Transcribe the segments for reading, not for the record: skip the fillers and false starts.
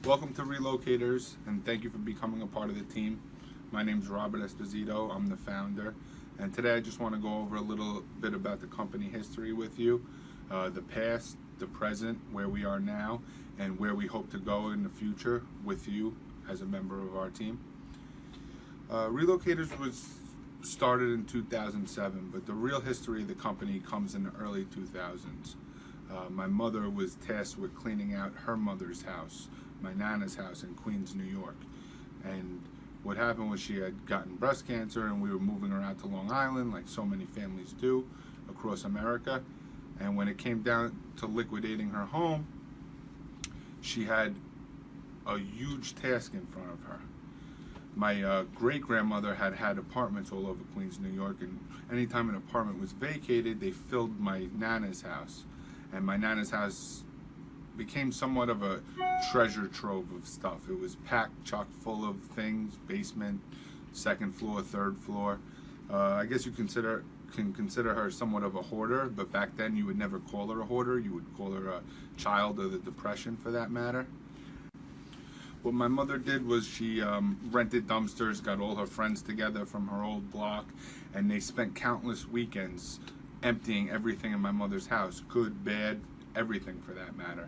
Welcome to Relocators, and thank you for becoming a part of the team. My name is Robert Esposito. I'm the founder, and today I just want to go over a little bit about the company history with you, the past, the present, where we are now, and where we hope to go in the future with you as a member of our team. Relocators was started in 2007, but the real history of the company comes in the early 2000s. My mother was tasked with cleaning out her mother's house, my Nana's house in Queens, New York. And what happened was she had gotten breast cancer, and we were moving her out to Long Island, like so many families do across America. And when it came down to liquidating her home, she had a huge task in front of her. My great-grandmother had had apartments all over Queens, New York, and anytime an apartment was vacated, they filled my Nana's house. And my Nana's house became somewhat of a treasure trove of stuff. It was packed, chock full of things, basement, second floor, third floor. I guess you can consider her somewhat of a hoarder, but back then you would never call her a hoarder. You would call her a child of the Depression, for that matter. What my mother did was she rented dumpsters, got all her friends together from her old block, and they spent countless weekends emptying everything in my mother's house, good, bad, everything for that matter.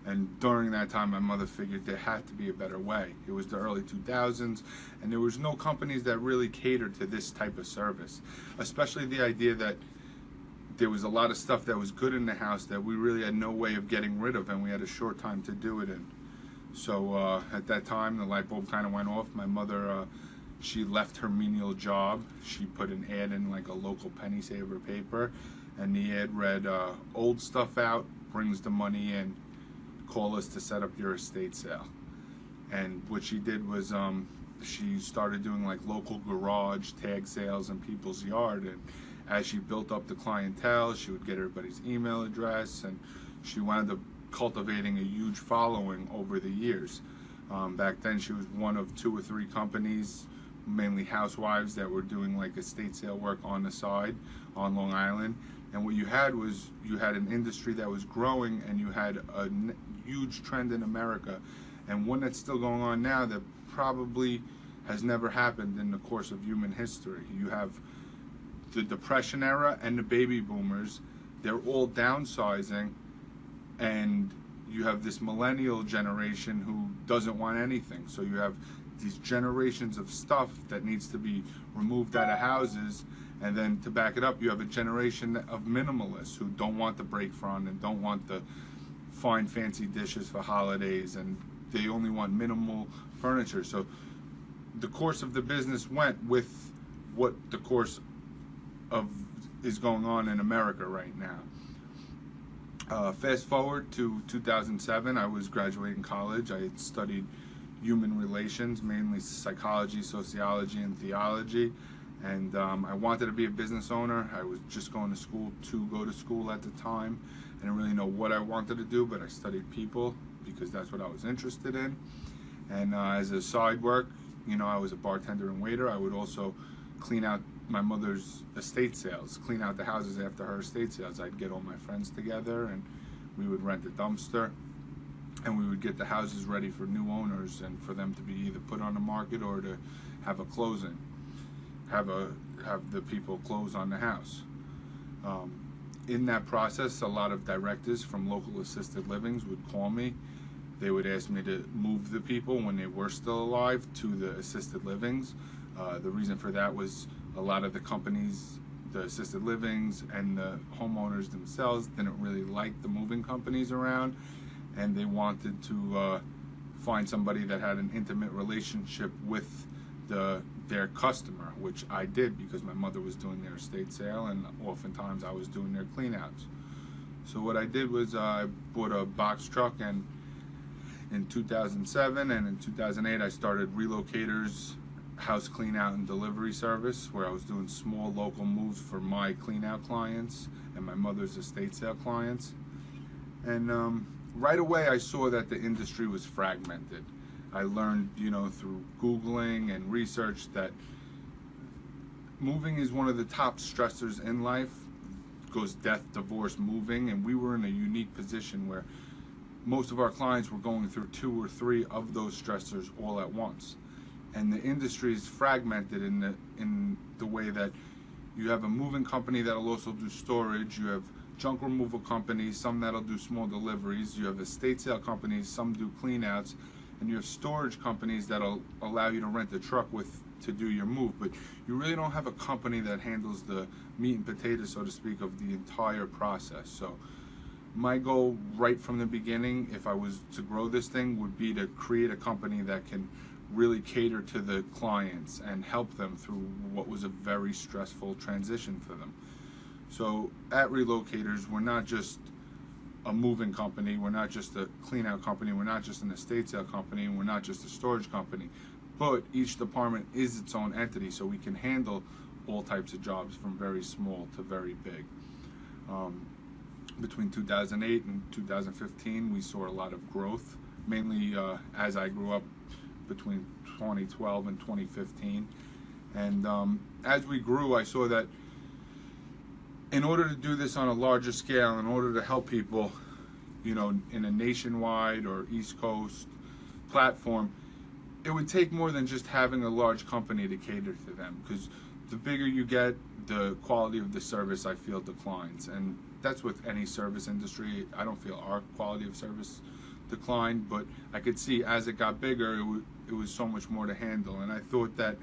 And during that time, my mother figured there had to be a better way. It was the early 2000s, and there was no companies that really catered to this type of service, especially the idea that there was a lot of stuff that was good in the house that we really had no way of getting rid of, and we had a short time to do it in. So at that time, the light bulb kind of went off. My mother, she left her menial job. She put an ad in like a local penny saver paper, and the ad read, old stuff out, brings the money in, call us to set up your estate sale. And what she did was she started doing like local garage tag sales in people's yard, and as she built up the clientele, she would get everybody's email address, and she wound up cultivating a huge following over the years. Back then she was one of 2 or 3 companies, mainly housewives, that were doing like estate sale work on the side on Long Island. And what you had was you had an industry that was growing, and you had a huge trend in America, and one that's still going on now that probably has never happened in the course of human history. You have the Depression era and the baby boomers. They're all downsizing, and you have this millennial generation who doesn't want anything. So you have these generations of stuff that needs to be removed out of houses, and then to back it up, you have a generation of minimalists who don't want the break front and don't want the fine fancy dishes for holidays, and they only want minimal furniture. So the course of the business went with what the course of is going on in America right now. Fast forward to 2007, I was graduating college. I had studied human relations, mainly psychology, sociology, and theology. And I wanted to be a business owner. I was just going to go to school at the time. I didn't really know what I wanted to do, but I studied people because that's what I was interested in. And as a side work, I was a bartender and waiter. I would also clean out my mother's estate sales, clean out the houses after her estate sales. I'd get all my friends together, and we would rent a dumpster, and we would get the houses ready for new owners and for them to be either put on the market or to have a closing, have the people close on the house. In that process, a lot of directors from local assisted livings would call me. They would ask me to move the people when they were still alive to the assisted livings. The reason for that was a lot of the companies, the assisted livings and the homeowners themselves, didn't really like the moving companies around, and they wanted to find somebody that had an intimate relationship with their customer, which I did because my mother was doing their estate sale, and oftentimes I was doing their cleanouts. So what I did was I bought a box truck, and in 2007 and in 2008 I started Relocators house clean out and delivery service, where I was doing small local moves for my clean out clients and my mother's estate sale clients. And right away I saw that the industry was fragmented. I learned, through Googling and research, that moving is one of the top stressors in life. It goes death, divorce, moving, and we were in a unique position where most of our clients were going through 2 or 3 of those stressors all at once. And the industry is fragmented in the way that you have a moving company that'll also do storage, you have junk removal companies, some that'll do small deliveries, you have estate sale companies, some do clean outs, and you have storage companies that'll allow you to rent a truck to do your move. But you really don't have a company that handles the meat and potatoes, so to speak, of the entire process. So my goal right from the beginning, if I was to grow this thing, would be to create a company that can really cater to the clients and help them through what was a very stressful transition for them. So at Relocators, we're not just a moving company, we're not just a clean out company, we're not just an estate sale company, we're not just a storage company, but each department is its own entity, so we can handle all types of jobs from very small to very big. Between 2008 and 2015, we saw a lot of growth, mainly as I grew up between 2012 and 2015. And as we grew, I saw that in order to do this on a larger scale, in order to help people, you know, in a nationwide or East Coast platform, it would take more than just having a large company to cater to them, because the bigger you get, the quality of the service, I feel, declines. And that's with any service industry. I don't feel our quality of service declined, but I could see as it got bigger, it was so much more to handle. And I thought that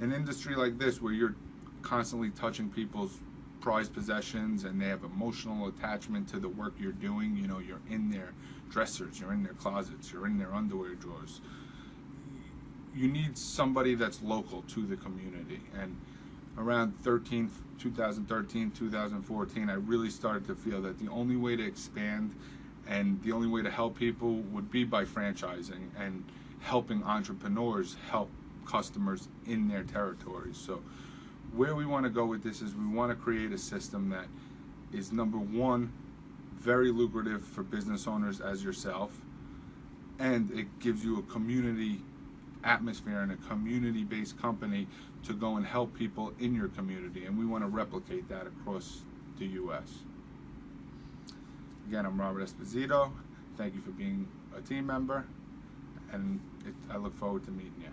an industry like this, where you're constantly touching people's prized possessions and they have emotional attachment to the work you're doing, you know, you're in their dressers, you're in their closets, you're in their underwear drawers, you need somebody that's local to the community. And around 2013, 2014, I really started to feel that the only way to expand and the only way to help people would be by franchising and helping entrepreneurs help customers in their territories. So where we want to go with this is we want to create a system that is, number one, very lucrative for business owners as yourself, and it gives you a community atmosphere and a community-based company to go and help people in your community, and we want to replicate that across the U.S. Again, I'm Robert Esposito. Thank you for being a team member, and I look forward to meeting you.